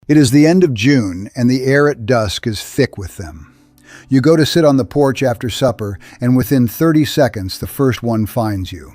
It is the end of June, and the air at dusk is thick with them. You go to sit on the porch after supper, and within 30 seconds, the first one finds you.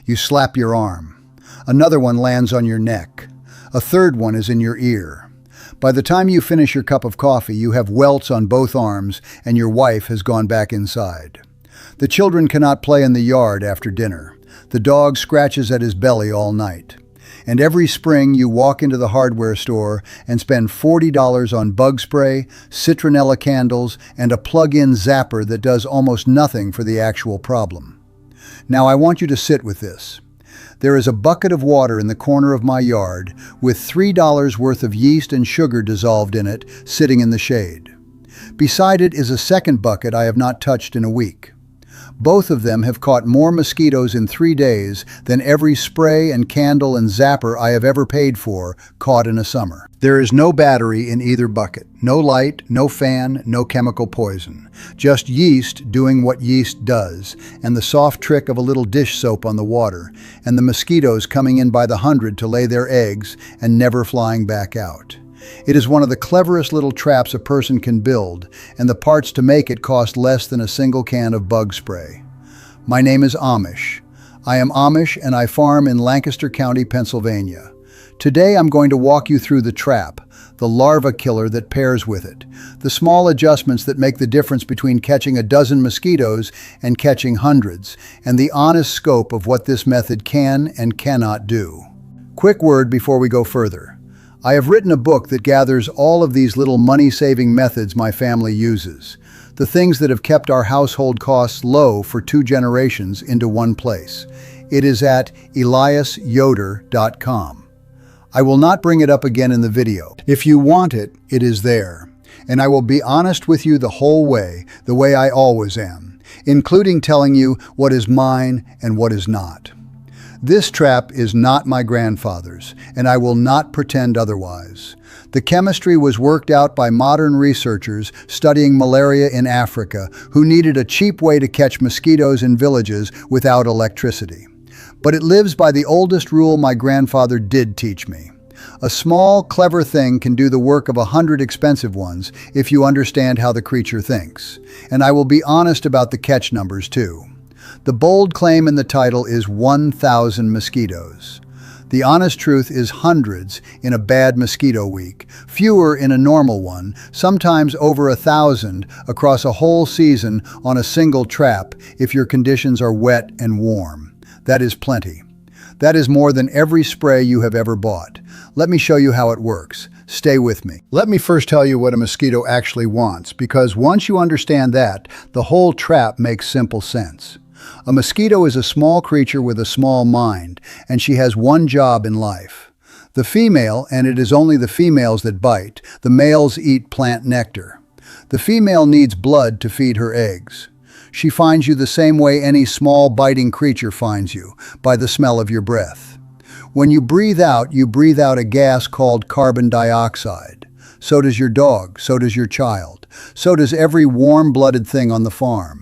You slap your arm. Another one lands on your neck. A third one is in your ear. By the time you finish your cup of coffee, you have welts on both arms, and your wife has gone back inside. The children cannot play in the yard after dinner. The dog scratches at his belly all night. And every spring you walk into the hardware store and spend $40 on bug spray, citronella candles, and a plug-in zapper that does almost nothing for the actual problem. Now I want you to sit with this. There is a bucket of water in the corner of my yard with $3 worth of yeast and sugar dissolved in it, sitting in the shade. Beside it is a second bucket I have not touched in a week. Both of them have caught more mosquitoes in 3 days than every spray and candle and zapper I have ever paid for caught in a summer. There is no battery in either bucket, no light, no fan, no chemical poison. Just yeast doing what yeast does, and the soft trick of a little dish soap on the water, and the mosquitoes coming in by the hundred to lay their eggs and never flying back out. It is one of the cleverest little traps a person can build, and the parts to make it cost less than a single can of bug spray. My name is Amish. I am Amish and I farm in Lancaster County, Pennsylvania. Today I'm going to walk you through the trap, the larva killer that pairs with it, the small adjustments that make the difference between catching a dozen mosquitoes and catching hundreds, and the honest scope of what this method can and cannot do. Quick word before we go further. I have written a book that gathers all of these little money-saving methods my family uses, the things that have kept our household costs low for 2 generations into one place. It is at eliasyoder.com. I will not bring it up again in the video. If you want it, it is there. And I will be honest with you the whole way, the way I always am, including telling you what is mine and what is not. This trap is not my grandfather's, and I will not pretend otherwise. The chemistry was worked out by modern researchers studying malaria in Africa who needed a cheap way to catch mosquitoes in villages without electricity. But it lives by the oldest rule my grandfather did teach me. A small, clever thing can do the work of 100 expensive ones if you understand how the creature thinks. And I will be honest about the catch numbers too. The bold claim in the title is 1,000 mosquitoes. The honest truth is hundreds in a bad mosquito week, fewer in a normal one, sometimes over 1,000 across a whole season on a single trap if your conditions are wet and warm. That is plenty. That is more than every spray you have ever bought. Let me show you how it works. Stay with me. Let me first tell you what a mosquito actually wants, because once you understand that, the whole trap makes simple sense. A mosquito is a small creature with a small mind, and she has one job in life. The female, and it is only the females that bite, the males eat plant nectar. The female needs blood to feed her eggs. She finds you the same way any small biting creature finds you, by the smell of your breath. When you breathe out a gas called carbon dioxide. So does your dog, so does your child, so does every warm-blooded thing on the farm.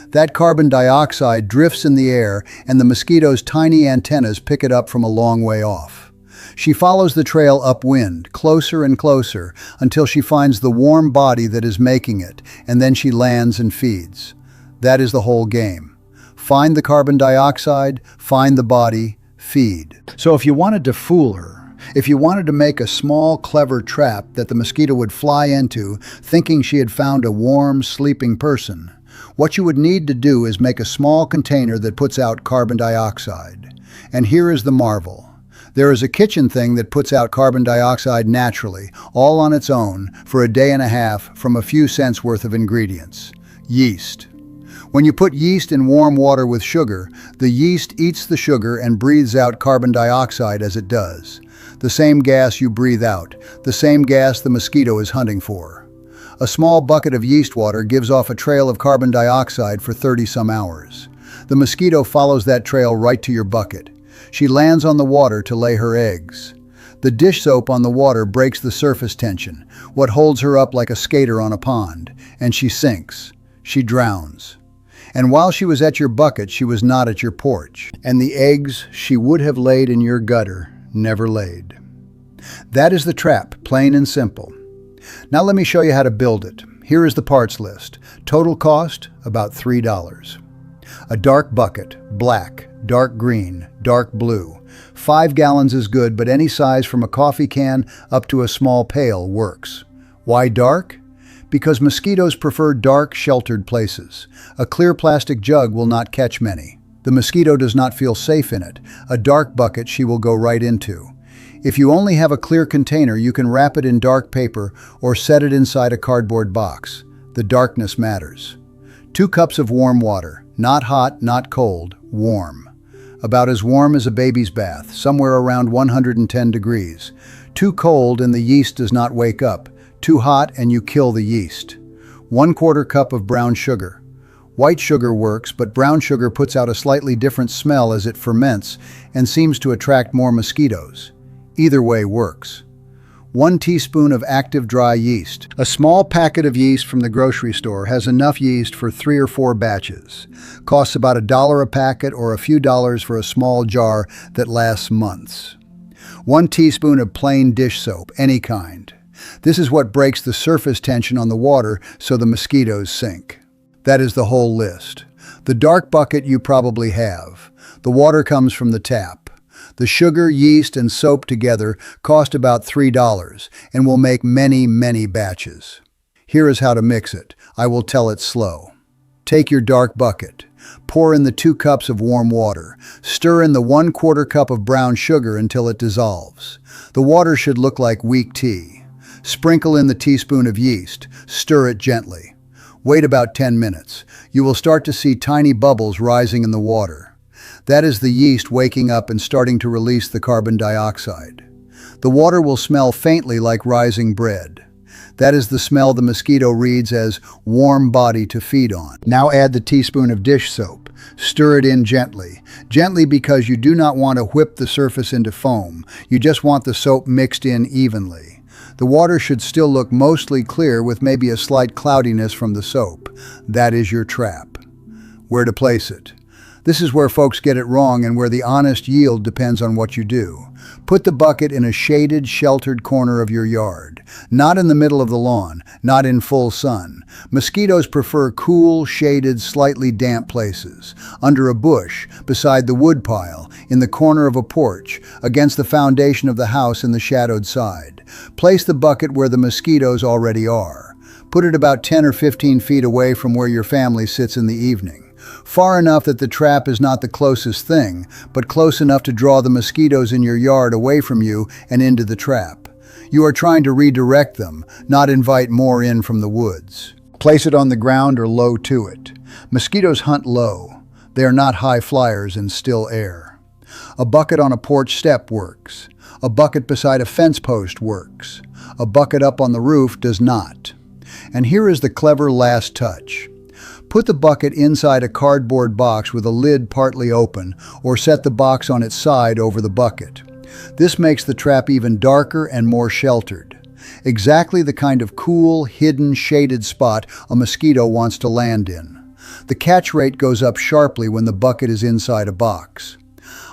That carbon dioxide drifts in the air, and the mosquito's tiny antennas pick it up from a long way off. She follows the trail upwind, closer and closer, until she finds the warm body that is making it, and then she lands and feeds. That is the whole game. Find the carbon dioxide, find the body, feed. So if you wanted to fool her, if you wanted to make a small, clever trap that the mosquito would fly into, thinking she had found a warm, sleeping person, what you would need to do is make a small container that puts out carbon dioxide. And here is the marvel. There is a kitchen thing that puts out carbon dioxide naturally, all on its own, for a day and a half from a few cents worth of ingredients. Yeast. When you put yeast in warm water with sugar, the yeast eats the sugar and breathes out carbon dioxide as it does. The same gas you breathe out, the same gas the mosquito is hunting for. A small bucket of yeast water gives off a trail of carbon dioxide for 30-some hours. The mosquito follows that trail right to your bucket. She lands on the water to lay her eggs. The dish soap on the water breaks the surface tension, what holds her up like a skater on a pond, and she sinks. She drowns. And while she was at your bucket, she was not at your porch. And the eggs she would have laid in your gutter never laid. That is the trap, plain and simple. Now let me show you how to build it. Here is the parts list. Total cost, about $3. A dark bucket, black, dark green, dark blue. 5 gallons is good, but any size from a coffee can up to a small pail works. Why dark? Because mosquitoes prefer dark, sheltered places. A clear plastic jug will not catch many. The mosquito does not feel safe in it. A dark bucket she will go right into. If you only have a clear container, you can wrap it in dark paper or set it inside a cardboard box. The darkness matters. 2 cups of warm water. Not hot, not cold, warm. About as warm as a baby's bath, somewhere around 110 degrees. Too cold and the yeast does not wake up. Too hot and you kill the yeast. 1/4 cup of brown sugar. White sugar works, but brown sugar puts out a slightly different smell as it ferments and seems to attract more mosquitoes. Either way works. 1 teaspoon of active dry yeast. A small packet of yeast from the grocery store has enough yeast for 3 or 4 batches. Costs about $1 a packet or a few dollars for a small jar that lasts months. 1 teaspoon of plain dish soap, any kind. This is what breaks the surface tension on the water so the mosquitoes sink. That is the whole list. The dark bucket you probably have. The water comes from the tap. The sugar, yeast, and soap together cost about $3 and will make many, many batches. Here is how to mix it. I will tell it slow. Take your dark bucket. Pour in the 2 cups of warm water. Stir in the 1/4 cup of brown sugar until it dissolves. The water should look like weak tea. Sprinkle in the teaspoon of yeast. Stir it gently. Wait about 10 minutes. You will start to see tiny bubbles rising in the water. That is the yeast waking up and starting to release the carbon dioxide. The water will smell faintly like rising bread. That is the smell the mosquito reads as warm body to feed on. Now add the teaspoon of dish soap. Stir it in gently. Gently because you do not want to whip the surface into foam. You just want the soap mixed in evenly. The water should still look mostly clear with maybe a slight cloudiness from the soap. That is your trap. Where to place it? This is where folks get it wrong and where the honest yield depends on what you do. Put the bucket in a shaded, sheltered corner of your yard. Not in the middle of the lawn, not in full sun. Mosquitoes prefer cool, shaded, slightly damp places. Under a bush, beside the woodpile, in the corner of a porch, against the foundation of the house in the shadowed side. Place the bucket where the mosquitoes already are. Put it about 10 or 15 feet away from where your family sits in the evening. Far enough that the trap is not the closest thing, but close enough to draw the mosquitoes in your yard away from you and into the trap. You are trying to redirect them, not invite more in from the woods. Place it on the ground or low to it. Mosquitoes hunt low. They are not high flyers in still air. A bucket on a porch step works. A bucket beside a fence post works. A bucket up on the roof does not. And here is the clever last touch. Put the bucket inside a cardboard box with a lid partly open, or set the box on its side over the bucket. This makes the trap even darker and more sheltered. Exactly the kind of cool, hidden, shaded spot a mosquito wants to land in. The catch rate goes up sharply when the bucket is inside a box.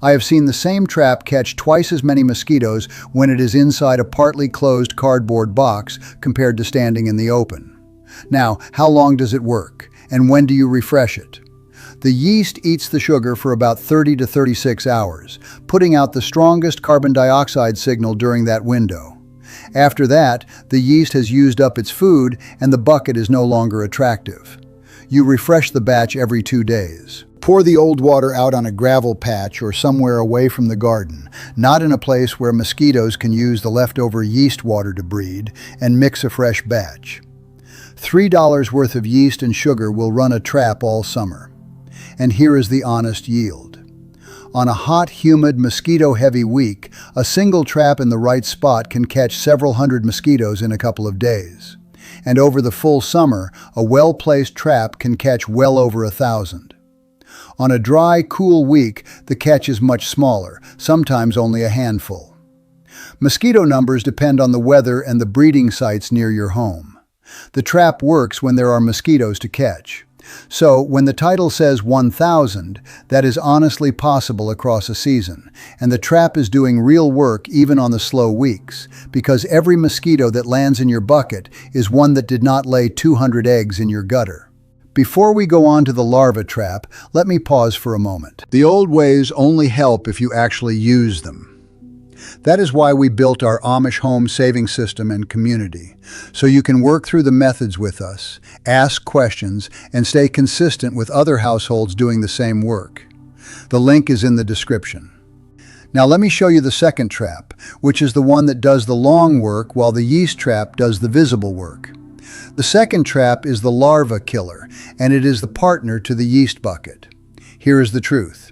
I have seen the same trap catch twice as many mosquitoes when it is inside a partly closed cardboard box compared to standing in the open. Now, how long does it work? And when do you refresh it? The yeast eats the sugar for about 30 to 36 hours, putting out the strongest carbon dioxide signal during that window. After that, the yeast has used up its food and the bucket is no longer attractive. You refresh the batch every 2 days. Pour the old water out on a gravel patch or somewhere away from the garden, not in a place where mosquitoes can use the leftover yeast water to breed, and mix a fresh batch. $3 worth of yeast and sugar will run a trap all summer. And here is the honest yield. On a hot, humid, mosquito-heavy week, a single trap in the right spot can catch several hundred mosquitoes in a couple of days. And over the full summer, a well-placed trap can catch well over 1,000. On a dry, cool week, the catch is much smaller, sometimes only a handful. Mosquito numbers depend on the weather and the breeding sites near your home. The trap works when there are mosquitoes to catch. So, when the title says 1,000, that is honestly possible across a season, and the trap is doing real work even on the slow weeks, because every mosquito that lands in your bucket is one that did not lay 200 eggs in your gutter. Before we go on to the larva trap, let me pause for a moment. The old ways only help if you actually use them. That is why we built our Amish home saving system and community, so you can work through the methods with us, ask questions, and stay consistent with other households doing the same work. The link is in the description. Now let me show you the second trap, which is the one that does the long work while the yeast trap does the visible work. The second trap is the larva killer, and it is the partner to the yeast bucket. Here is the truth.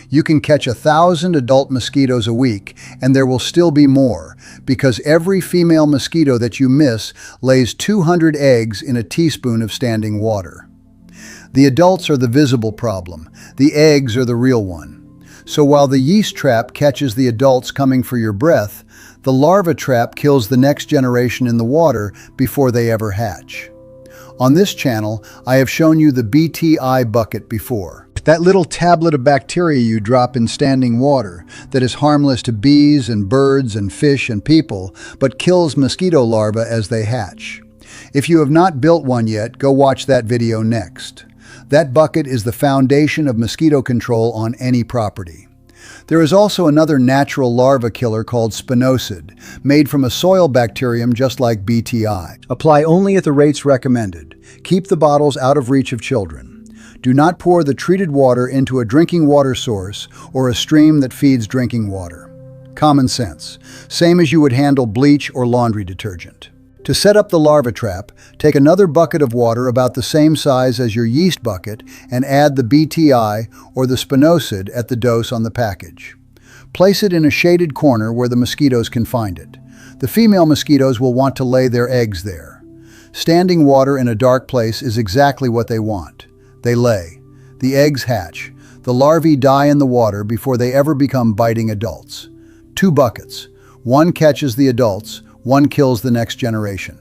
You can catch 1,000 adult mosquitoes a week, and there will still be more, because every female mosquito that you miss lays 200 eggs in a teaspoon of standing water. The adults are the visible problem. The eggs are the real one. So while the yeast trap catches the adults coming for your breath, the larva trap kills the next generation in the water before they ever hatch. On this channel, I have shown you the BTI bucket before. That little tablet of bacteria you drop in standing water that is harmless to bees and birds and fish and people, but kills mosquito larvae as they hatch. If you have not built one yet, go watch that video next. That bucket is the foundation of mosquito control on any property. There is also another natural larva killer called spinosad, made from a soil bacterium just like BTI. Apply only at the rates recommended. Keep the bottles out of reach of children. Do not pour the treated water into a drinking water source or a stream that feeds drinking water. Common sense, same as you would handle bleach or laundry detergent. To set up the larva trap, take another bucket of water about the same size as your yeast bucket and add the BTI or the spinosad at the dose on the package. Place it in a shaded corner where the mosquitoes can find it. The female mosquitoes will want to lay their eggs there. Standing water in a dark place is exactly what they want. They lay. The eggs hatch. The larvae die in the water before they ever become biting adults. 2 buckets. One catches the adults, one kills the next generation.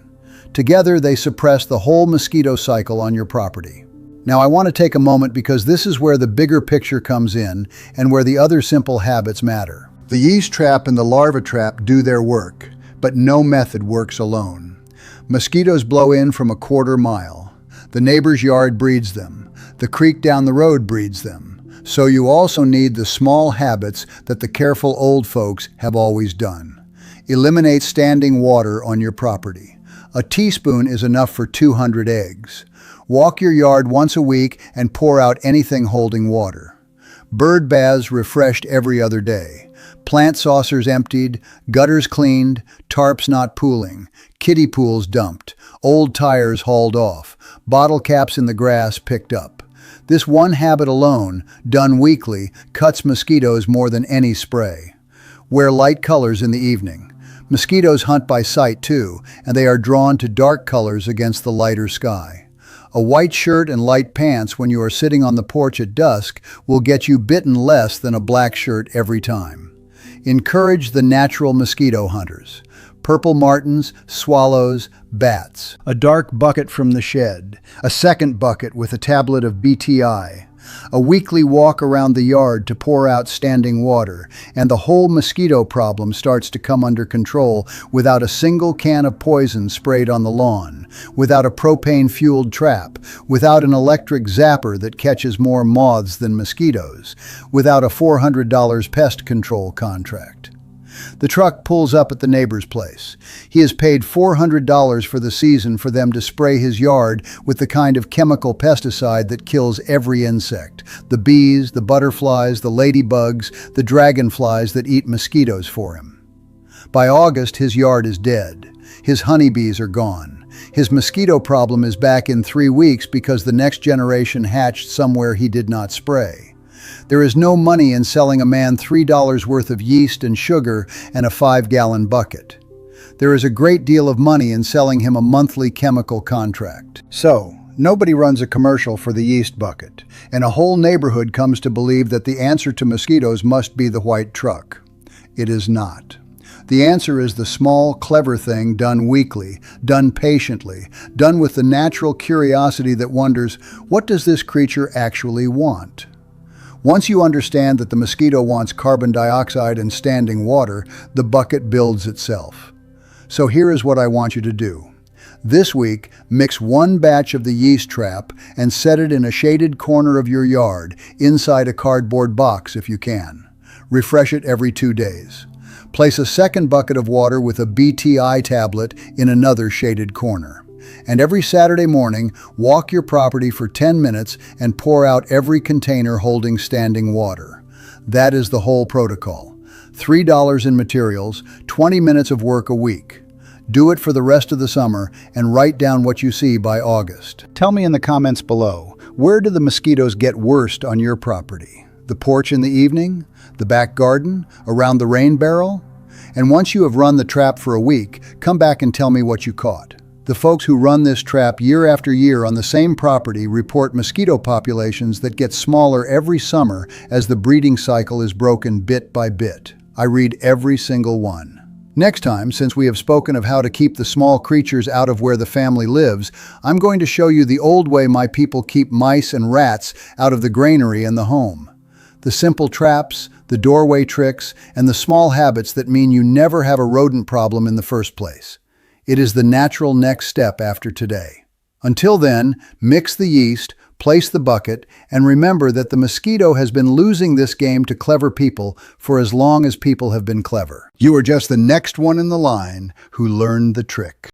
Together, they suppress the whole mosquito cycle on your property. Now, I want to take a moment because this is where the bigger picture comes in and where the other simple habits matter. The yeast trap and the larva trap do their work, but no method works alone. Mosquitoes blow in from a quarter mile. The neighbor's yard breeds them. The creek down the road breeds them. So you also need the small habits that the careful old folks have always done. Eliminate standing water on your property. A teaspoon is enough for 200 eggs. Walk your yard once a week and pour out anything holding water. Bird baths refreshed every other day. Plant saucers emptied, gutters cleaned, tarps not pooling, kiddie pools dumped, old tires hauled off, bottle caps in the grass picked up. This one habit alone, done weekly, cuts mosquitoes more than any spray. Wear light colors in the evening. Mosquitoes hunt by sight too, and they are drawn to dark colors against the lighter sky. A white shirt and light pants when you are sitting on the porch at dusk will get you bitten less than a black shirt every time. Encourage the natural mosquito hunters. Purple martins, swallows, bats. A dark bucket from the shed. A second bucket with a tablet of BTI. A weekly walk around the yard to pour out standing water, and the whole mosquito problem starts to come under control without a single can of poison sprayed on the lawn, without a propane-fueled trap, without an electric zapper that catches more moths than mosquitoes, without a $400 pest control contract. The truck pulls up at the neighbor's place. He has paid $400 for the season for them to spray his yard with the kind of chemical pesticide that kills every insect. The bees, the butterflies, the ladybugs, the dragonflies that eat mosquitoes for him. By August, his yard is dead. His honeybees are gone. His mosquito problem is back in 3 weeks because the next generation hatched somewhere he did not spray. There is no money in selling a man $3 worth of yeast and sugar and a 5-gallon bucket. There is a great deal of money in selling him a monthly chemical contract. So, nobody runs a commercial for the yeast bucket, and a whole neighborhood comes to believe that the answer to mosquitoes must be the white truck. It is not. The answer is the small, clever thing done weekly, done patiently, done with the natural curiosity that wonders, what does this creature actually want? Once you understand that the mosquito wants carbon dioxide and standing water, the bucket builds itself. So here is what I want you to do. This week, mix one batch of the yeast trap and set it in a shaded corner of your yard, inside a cardboard box if you can. Refresh it every 2 days. Place a second bucket of water with a BTI tablet in another shaded corner. And every Saturday morning, walk your property for 10 minutes and pour out every container holding standing water. That is the whole protocol. $3 in materials, 20 minutes of work a week. Do it for the rest of the summer and write down what you see by August. Tell me in the comments below, where do the mosquitoes get worst on your property? The porch in the evening? The back garden? Around the rain barrel? And once you have run the trap for a week, come back and tell me what you caught. The folks who run this trap year after year on the same property report mosquito populations that get smaller every summer as the breeding cycle is broken bit by bit. I read every single one. Next time, since we have spoken of how to keep the small creatures out of where the family lives, I'm going to show you the old way my people keep mice and rats out of the granary and the home. The simple traps, the doorway tricks, and the small habits that mean you never have a rodent problem in the first place. It is the natural next step after today. Until then, mix the yeast, place the bucket, and remember that the mosquito has been losing this game to clever people for as long as people have been clever. You are just the next one in the line who learned the trick.